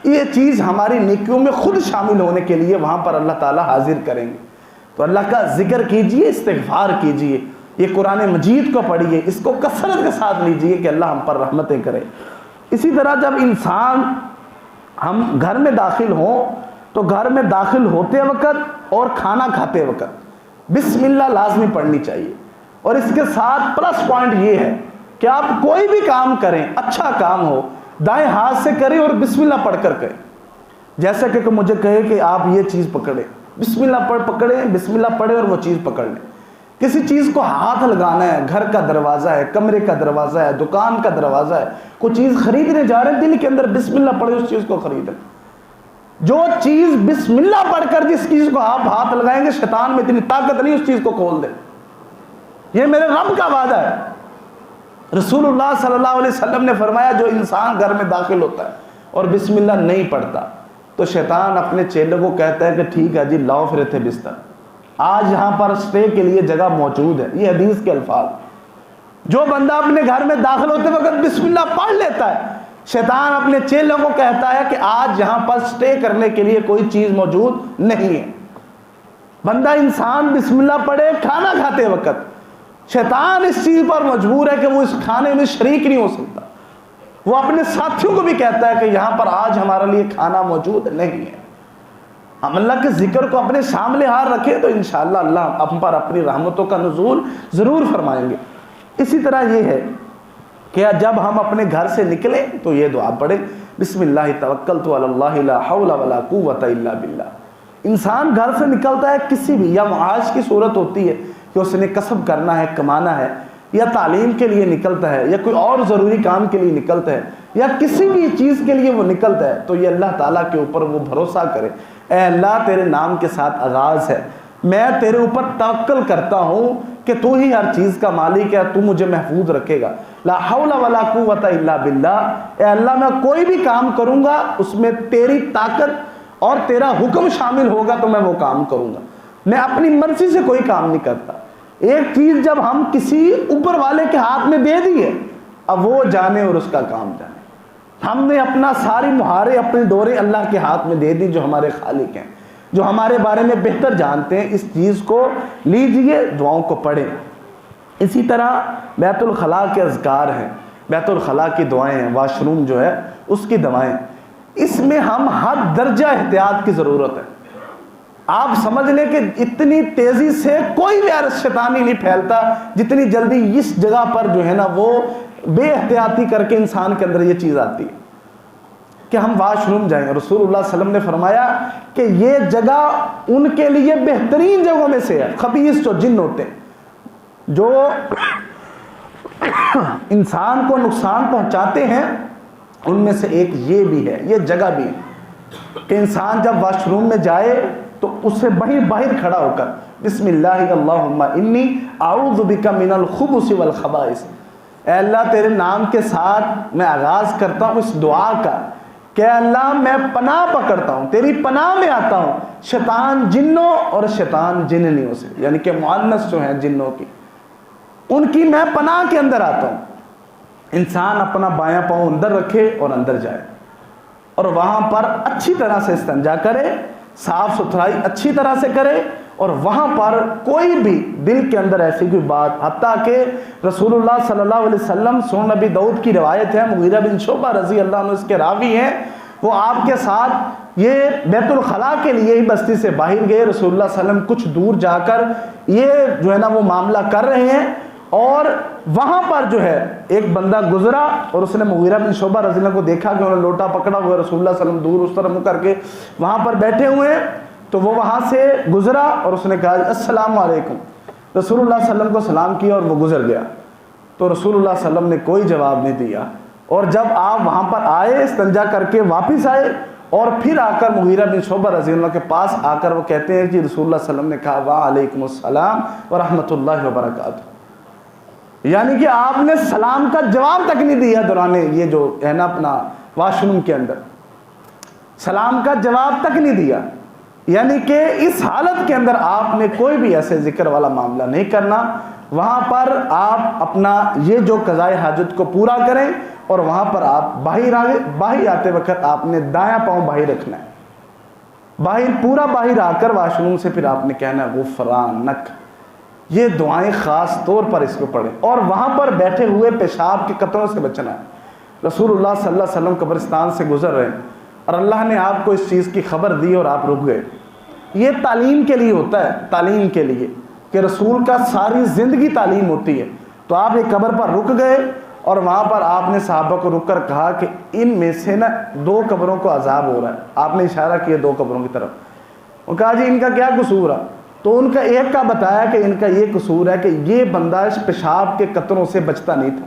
یہ چیز ہماری نیکیوں میں خود شامل ہونے کے لیے وہاں پر اللہ تعالیٰ حاضر کریں گے۔ تو اللہ کا ذکر کیجئے، استغفار کیجئے، یہ قرآن مجید کو پڑھیے، اس کو کثرت کے ساتھ لیجئے کہ اللہ ہم پر رحمتیں کرے۔ اسی طرح جب انسان ہم گھر میں داخل ہوں تو گھر میں داخل ہوتے وقت اور کھانا کھاتے وقت بسم اللہ لازمی پڑھنی چاہیے۔ اور اس کے ساتھ پلس پوائنٹ یہ ہے کہ آپ کوئی بھی کام کریں، اچھا کام ہو، دائیں ہاتھ سے کریں اور بسم اللہ پڑھ کر کریں۔ جیسا کہ مجھے کہے کہ آپ یہ چیز پکڑیں، بسم اللہ پکڑیں، بسم اللہ پڑھیں اور وہ چیز پکڑ لیں۔ کسی چیز کو ہاتھ لگانا ہے، گھر کا دروازہ ہے، کمرے کا دروازہ ہے، دکان کا دروازہ ہے، کوئی چیز خریدنے جا رہے ہیں، دل کے اندر بسم اللہ پڑھے اس چیز کو خریدیں۔ جو چیز بسم اللہ پڑھ کر جس چیز کو آپ ہاتھ لگائیں گے، شیطان میں اتنی طاقت نہیں اس چیز کو کھول دے۔ یہ میرے رب کا وعدہ ہے۔ رسول اللہ صلی اللہ علیہ وسلم نے فرمایا جو انسان گھر میں داخل ہوتا ہے اور بسم اللہ نہیں پڑھتا تو شیطان اپنے چیلوں کو کہتا ہے کہ ٹھیک ہے جی لاؤ پھر تھے بستر، آج یہاں پر اسٹے کے لیے جگہ موجود ہے۔ یہ حدیث کے الفاظ۔ جو بندہ اپنے گھر میں داخل ہوتے وقت بسم اللہ پڑھ لیتا ہے، شیطان اپنے چیلوں کو کہتا ہے کہ آج یہاں پر اسٹے کرنے کے لیے کوئی چیز موجود نہیں ہے۔ بندہ انسان بسم اللہ پڑھے کھانا کھاتے وقت، شیطان اس چیز پر مجبور ہے کہ وہ اس کھانے میں شریک نہیں ہو سکتا۔ وہ اپنے ساتھیوں کو بھی کہتا ہے کہ یہاں پر آج ہمارے لیے کھانا موجود نہیں ہے۔ ہم اللہ کے ذکر کو اپنے سامنے ہار رکھیں تو انشاءاللہ اللہ ہم پر اپنی رحمتوں کا نزول ضرور فرمائیں گے۔ اسی طرح یہ ہے کہ جب ہم اپنے گھر سے نکلیں تو یہ دعا پڑھیں، بسم اللہ توکلت علی اللہ لا حول ولا قوت الا باللہ۔ انسان گھر سے نکلتا ہے کسی بھی، یا معاش کی صورت ہوتی ہے کہ اس نے کسب کرنا ہے، کمانا ہے، یا تعلیم کے لیے نکلتا ہے، یا کوئی اور ضروری کام کے لیے نکلتا ہے، یا کسی بھی چیز کے لیے وہ نکلتا ہے، تو یہ اللہ تعالیٰ کے اوپر وہ بھروسہ کرے، اے اللہ تیرے نام کے ساتھ آغاز ہے، میں تیرے اوپر توکل کرتا ہوں کہ تو ہی ہر چیز کا مالک ہے، تو مجھے محفوظ رکھے گا، لا حول ولا قوت الا باللہ۔ اے اللہ میں کوئی بھی کام کروں گا اس میں تیری طاقت اور تیرا حکم شامل ہوگا تو میں وہ کام کروں گا، میں اپنی مرضی سے کوئی کام نہیں کرتا۔ ایک چیز جب ہم کسی اوپر والے کے ہاتھ میں دے دیے، اب وہ جانے اور اس کا کام جانے۔ ہم نے اپنا ساری مہارے، اپنے ڈورے اللہ کے ہاتھ میں دے دی جو ہمارے خالق ہیں، جو ہمارے بارے میں بہتر جانتے ہیں۔ اس چیز کو لیجئے، دعاؤں کو پڑھیں۔ اسی طرح بیت الخلاء کے اذکار ہیں، بیت الخلاء کی دعائیں ہیں، واش روم جو ہے اس کی دعائیں، اس میں ہم ہر درجہ احتیاط کی ضرورت ہے۔ آپ سمجھ لیں کہ اتنی تیزی سے کوئی وائرس شیطانی نہیں پھیلتا جتنی جلدی اس جگہ پر جو ہے نا وہ بے احتیاطی کر کے انسان کے اندر یہ چیز آتی ہے کہ ہم واش روم جائیں۔ رسول اللہ صلی اللہ علیہ وسلم نے فرمایا کہ یہ جگہ ان کے لیے بہترین جگہوں میں سے ہے۔ خبیث جو جن ہوتے ہیں جو انسان کو نقصان پہنچاتے ہیں ان میں سے ایک یہ بھی ہے، یہ جگہ بھی ہے کہ انسان جب واش روم میں جائے تو اس سے باہر کھڑا ہو کر بسم اللہ اللہم انی اعوذ بک من الخبث والخبائث، اے اللہ تیرے نام کے ساتھ میں آغاز کرتا ہوں اس دعا کا کہ اللہ میں پناہ پکڑتا ہوں، تیری پناہ میں آتا ہوں شیطان جنوں اور شیطان جننیوں سے، یعنی کہ مؤنث جو ہیں جنوں کی، ان کی میں پناہ کے اندر آتا ہوں۔ انسان اپنا بایاں پاؤں اندر رکھے اور اندر جائے اور وہاں پر اچھی طرح سے استنجا کرے، صاف ستھرائی اچھی طرح سے کرے، اور وہاں پر کوئی بھی دل کے اندر ایسی کوئی بات، حتیٰ کہ رسول اللہ صلی اللہ علیہ وسلم، سنن نبی داؤد کی روایت ہے، مغیرہ بن شعبہ رضی اللہ عنہ اس کے راوی ہیں، وہ آپ کے ساتھ یہ بیت الخلاء کے لیے ہی بستی سے باہر گئے، رسول اللہ صلی اللہ علیہ وسلم کچھ دور جا کر یہ جو ہے نا وہ معاملہ کر رہے ہیں، اور وہاں پر جو ہے ایک بندہ گزرا اور اس نے مغیرہ بن شعبہ رضی اللہ عنہ کو دیکھا کہ انہوں نے لوٹا پکڑا ہوا ہے، رسول اللہ صلی اللہ علیہ وسلم دور اس طرف منہ کر کے وہاں پر بیٹھے ہوئے ہیں، تو وہ وہاں سے گزرا اور اس نے کہا السلام علیکم، رسول اللہ صلی اللہ علیہ وسلم کو سلام کیا اور وہ گزر گیا۔ تو رسول اللہ صلی اللہ علیہ وسلم نے کوئی جواب نہیں دیا، اور جب آپ وہاں پر آئے استنجا کر کے واپس آئے اور پھر آ کر مغیرہ بن شعبہ رضی اللہ کے پاس آ کر وہ کہتے ہیں کہ رسول اللہ صلی اللہ علیہ وسلم نے کہا وعلیکم السلام ورحمۃ اللہ وبرکاتہ، یعنی کہ آپ نے سلام کا جواب تک نہیں دیا دوران یہ جو ہے نا اپنا واش روم کے اندر، سلام کا جواب تک نہیں دیا، یعنی کہ اس حالت کے اندر آپ نے کوئی بھی ایسے ذکر والا معاملہ نہیں کرنا۔ وہاں پر آپ اپنا یہ جو قضائے حاجت کو پورا کریں، اور وہاں پر آپ باہر آتے وقت آپ نے دایاں پاؤں باہر رکھنا ہے، پورا باہر آ کر واش روم سے پھر آپ نے کہنا ہے غفرانک، یہ دعائیں خاص طور پر اس کو پڑھیں، اور وہاں پر بیٹھے ہوئے پیشاب کے قطروں سے بچنا ہے۔ رسول اللہ صلی اللہ علیہ وسلم قبرستان سے گزر رہے ہیں اور اللہ نے آپ کو اس چیز کی خبر دی اور آپ رک گئے، یہ تعلیم کے لیے ہوتا ہے، تعلیم کے لیے کہ رسول کا ساری زندگی تعلیم ہوتی ہے۔ تو آپ ایک قبر پر رک گئے اور وہاں پر آپ نے صحابہ کو رک کر کہا کہ ان میں سے نا 2 قبروں کو عذاب ہو رہا ہے، آپ نے اشارہ کیا 2 قبروں کی طرف، وہ کہا جی ان کا کیا قصور ہے؟ تو ان کا ایک کا بتایا کہ ان کا یہ قصور ہے کہ یہ بندہ پیشاب کے قطروں سے بچتا نہیں تھا،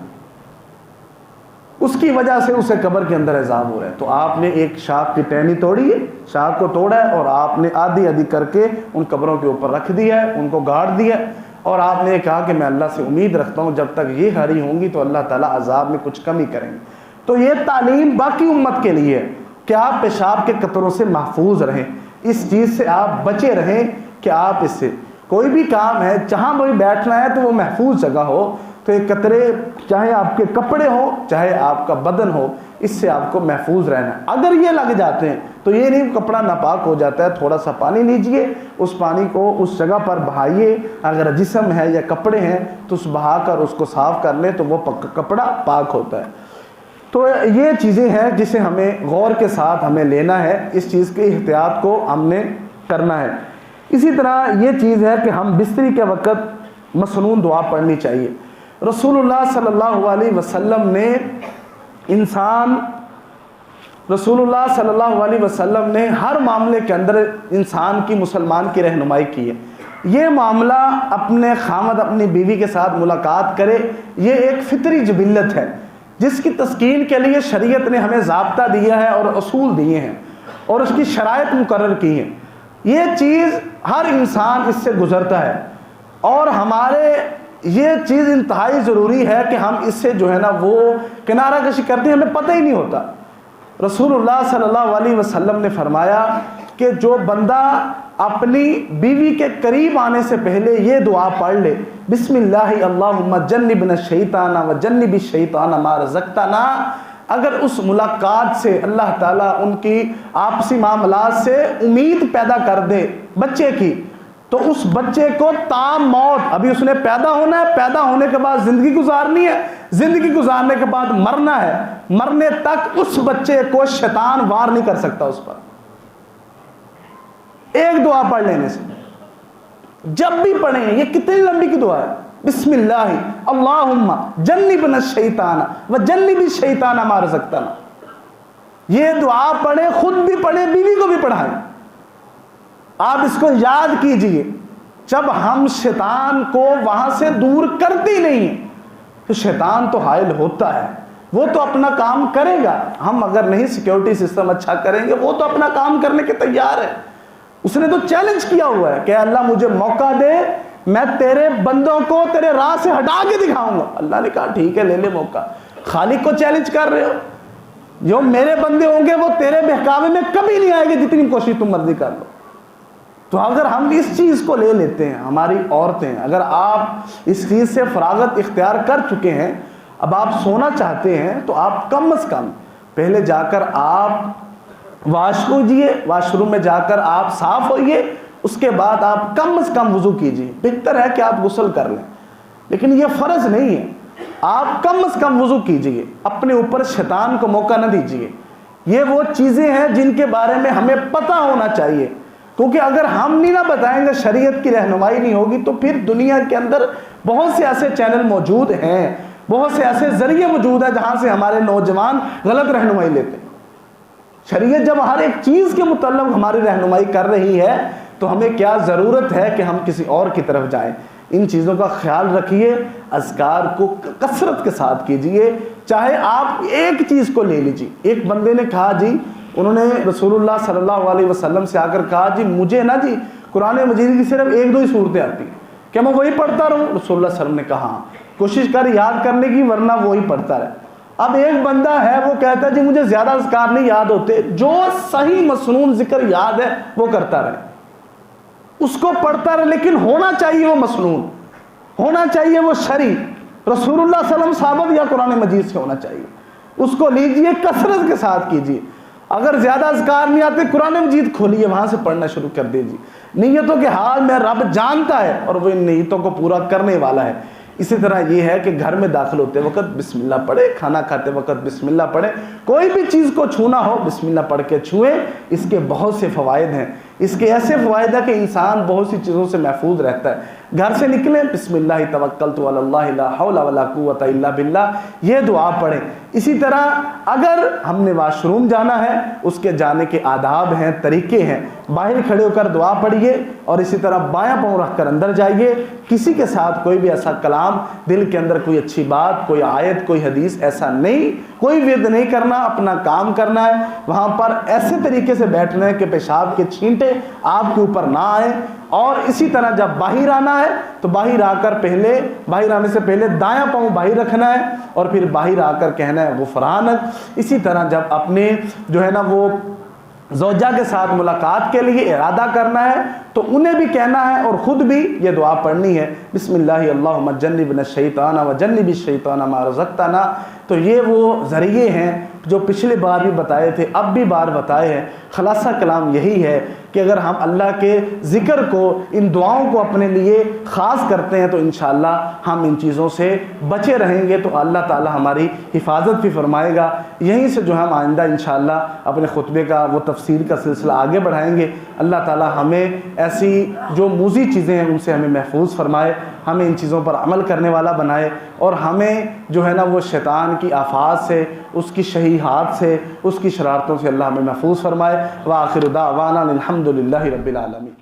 اس کی وجہ سے اسے قبر کے اندر عذاب ہو رہا ہے۔ تو آپ نے ایک شاخ کی ٹہنی توڑی ہے، شاخ کو توڑا ہے، اور آپ نے آدھی کر کے ان قبروں کے اوپر رکھ دیا ہے، ان کو گاڑ دیا ہے، اور آپ نے کہا کہ میں اللہ سے امید رکھتا ہوں جب تک یہ ہری ہوں گی تو اللہ تعالیٰ عذاب میں کچھ کمی کریں گے۔ تو یہ تعلیم باقی امت کے لیے ہے کہ آپ پیشاب کے قطروں سے محفوظ رہیں، اس چیز سے آپ بچے رہیں کہ آپ اس سے کوئی بھی کام ہے جہاں بھی بیٹھنا ہے تو وہ محفوظ جگہ ہو، تو یہ قطرے چاہے آپ کے کپڑے ہو چاہے آپ کا بدن ہو، اس سے آپ کو محفوظ رہنا ہے۔ اگر یہ لگ جاتے ہیں تو یہ نہیں کپڑا ناپاک ہو جاتا ہے، تھوڑا سا پانی لیجئے، اس پانی کو اس جگہ پر بہائیے، اگر جسم ہے یا کپڑے ہیں تو اس بہا کر اس کو صاف کر لیں تو وہ کپڑا پاک ہوتا ہے۔ تو یہ چیزیں ہیں جسے ہمیں غور کے ساتھ ہمیں لینا ہے، اس چیز کی احتیاط کو ہم نے کرنا ہے۔ اسی طرح یہ چیز ہے کہ ہم بستری کے وقت مسنون دعا پڑھنی چاہیے۔ رسول اللہ صلی اللہ علیہ وسلم نے ہر معاملے کے اندر انسان کی مسلمان کی رہنمائی کی ہے۔ یہ معاملہ اپنے خامد اپنی بیوی کے ساتھ ملاقات کرے، یہ ایک فطری جبلت ہے جس کی تسکین کے لیے شریعت نے ہمیں ضابطہ دیا ہے اور اصول دیے ہیں اور اس کی شرائط مقرر کی ہیں۔ یہ چیز ہر انسان اس سے گزرتا ہے، اور ہمارے یہ چیز انتہائی ضروری ہے کہ ہم اس سے جو ہے نا وہ کنارہ کشی کرتے ہیں، ہمیں پتہ ہی نہیں ہوتا۔ رسول اللہ صلی اللہ علیہ وسلم نے فرمایا کہ جو بندہ اپنی بیوی کے قریب آنے سے پہلے یہ دعا پڑھ لے، بسم اللہ اللہم جنبنا الشیطان وجنب الشیطان ما رزقتنا، اگر اس ملاقات سے اللہ تعالیٰ ان کی آپسی معاملات سے امید پیدا کر دے بچے کی، تو اس بچے کو تا موت، ابھی اس نے پیدا ہونا ہے، پیدا ہونے کے بعد زندگی گزارنی ہے، زندگی گزارنے کے بعد مرنا ہے، مرنے تک اس بچے کو شیطان وار نہیں کر سکتا اس پر، ایک دعا پڑھ لینے سے۔ جب بھی پڑھیں، یہ کتنی لمبی کی دعا ہے، بسم اللہ اللہم جنبنا الشیطان وجنب الشیطان ما رزقتنا، یہ دعا پڑھیں، خود بھی پڑھیں، بیوی کو بھی پڑھائیں۔ آپ اس کو یاد کیجئے، جب ہم شیطان کو وہاں سے دور کرتے نہیں ہیں تو شیطان تو حائل ہوتا ہے، وہ تو اپنا کام کرے گا، ہم اگر نہیں سیکیورٹی سسٹم اچھا کریں گے وہ تو اپنا کام کرنے کے تیار ہے، اس نے تو چیلنج کیا ہوا ہے کہ اللہ مجھے موقع دے، میں تیرے بندوں کو تیرے راہ سے ہٹا کے دکھاؤں گا۔ اللہ نے کہا ٹھیک ہے، لے لے موقع۔ خالق کو چیلنج کر رہے ہو، جو میرے بندے ہوں گے وہ تیرے بہکاوے میں کبھی نہیں آئے گے جتنی کوشش تم مرضی کر لو۔ تو اگر ہم اس چیز کو لے لیتے ہیں، ہماری عورتیں، اگر آپ اس چیز سے فراغت اختیار کر چکے ہیں، اب آپ سونا چاہتے ہیں، تو آپ کم از کم پہلے جا کر آپ واش روم میں جا کر آپ صاف ہوئیے، اس کے بعد آپ کم از کم وضو کیجیے۔ بہتر ہے کہ آپ غسل کر لیں، لیکن یہ فرض نہیں ہے۔ آپ کم از کم وضو کیجیے، اپنے اوپر شیطان کو موقع نہ دیجیے۔ یہ وہ چیزیں ہیں جن کے بارے میں ہمیں پتہ ہونا چاہیے، کیونکہ اگر ہم نہیں نہ بتائیں گے، شریعت کی رہنمائی نہیں ہوگی، تو پھر دنیا کے اندر بہت سے ایسے چینل موجود ہیں، بہت سے ایسے ذریعے موجود ہیں جہاں سے ہمارے نوجوان غلط رہنمائی لیتے ہیں۔ شریعت جب ہر ایک چیز کے متعلق ہماری رہنمائی کر رہی ہے تو ہمیں کیا ضرورت ہے کہ ہم کسی اور کی طرف جائیں۔ ان چیزوں کا خیال رکھیے، اذکار کو کثرت کے ساتھ کیجئے، چاہے آپ ایک چیز کو لے لیجئے۔ ایک بندے نے کہا جی، انہوں نے رسول اللہ صلی اللہ علیہ وسلم سے آ کر کہا جی مجھے نا جی قرآن مجید کی صرف 1-2 ہی صورتیں آتی ہیں، کیا میں وہی پڑھتا رہوں؟ رسول اللہ صلی اللہ علیہ وسلم نے کہا کوشش کر یاد کرنے کی، ورنہ وہی پڑھتا رہے۔ اب ایک بندہ ہے وہ کہتا ہے جی مجھے زیادہ اذکار نہیں یاد ہوتے، جو صحیح مسنون ذکر یاد ہے وہ کرتا رہے، اس کو پڑھتا رہے، لیکن ہونا چاہیے وہ مسنون، ہونا چاہیے وہ شرعی، رسول اللہ صلی اللہ علیہ وسلم ثابت یا قرآن مجید سے ہونا چاہیے، اس کو لیجئے، کثرت کے ساتھ کیجئے۔ اگر زیادہ اذکار نہیں آتے، قرآن مجید کھولیے، وہاں سے پڑھنا شروع کر دیجئے۔ نیتوں کے حال میں رب جانتا ہے اور وہ ان نیتوں کو پورا کرنے والا ہے۔ اسی طرح یہ ہے کہ گھر میں داخل ہوتے وقت بسم اللہ پڑھے، کھانا کھاتے وقت بسم اللہ پڑھے، کوئی بھی چیز کو چھونا ہو بسم اللہ پڑھ کے چھوئیں۔ اس کے بہت سے فوائد ہیں، اس کے ایسے فوائد ہیں کہ انسان بہت سی چیزوں سے محفوظ رہتا ہے۔ گھر سے نکلیں بسم اللہ توکلت علی اللہ لا حول ولا قوت الا باللہ، یہ دعا پڑھیں۔ اسی طرح اگر ہم نے واش روم جانا ہے، اس کے جانے کے آداب ہیں، طریقے ہیں، باہر کھڑے ہو کر دعا پڑھیے، اور اسی طرح بایاں پاؤں رکھ کر اندر جائیے۔ کسی کے ساتھ کوئی بھی ایسا کلام، دل کے اندر کوئی اچھی بات، کوئی آیت، کوئی حدیث، ایسا نہیں، کوئی ورد نہیں کرنا، اپنا کام کرنا ہے۔ وہاں پر ایسے طریقے سے بیٹھنا ہے کہ پیشاب کے چھینٹے آپ کے اوپر نہ آئیں۔ اور اسی طرح جب باہر آنا ہے تو باہر آنے سے پہلے دایاں پاؤں باہر رکھنا ہے، اور پھر باہر آ کر کہنا ہے غفرانک۔ اسی طرح جب اپنے جو ہے نا وہ زوجہ کے ساتھ ملاقات کے لیے ارادہ کرنا ہے تو انہیں بھی کہنا ہے اور خود بھی یہ دعا پڑھنی ہے، بسم اللہ اللہم جنبنا الشیطان وجنب الشیطان ما رزقتنا۔ تو یہ وہ ذریعے ہیں جو پچھلے بار بھی بتائے تھے، اب بھی بار بتائے ہیں۔ خلاصہ کلام یہی ہے کہ اگر ہم اللہ کے ذکر کو، ان دعاؤں کو اپنے لیے خاص کرتے ہیں تو انشاءاللہ ہم ان چیزوں سے بچے رہیں گے، تو اللہ تعالی ہماری حفاظت بھی فرمائے گا۔ یہیں سے جو ہم آئندہ انشاءاللہ اپنے خطبے کا وہ تفسیر کا سلسلہ آگے بڑھائیں گے۔ اللہ تعالی ہمیں ایسی جو موذی چیزیں ہیں ان سے ہمیں محفوظ فرمائے، ہمیں ان چیزوں پر عمل کرنے والا بنائے، اور ہمیں جو ہے نا وہ شیطان کی آفات سے، اس کی شہیحات سے، اس کی شرارتوں سے اللہ ہمیں محفوظ فرمائے۔ وآخر دعوانا الحمد للہ رب العالمین۔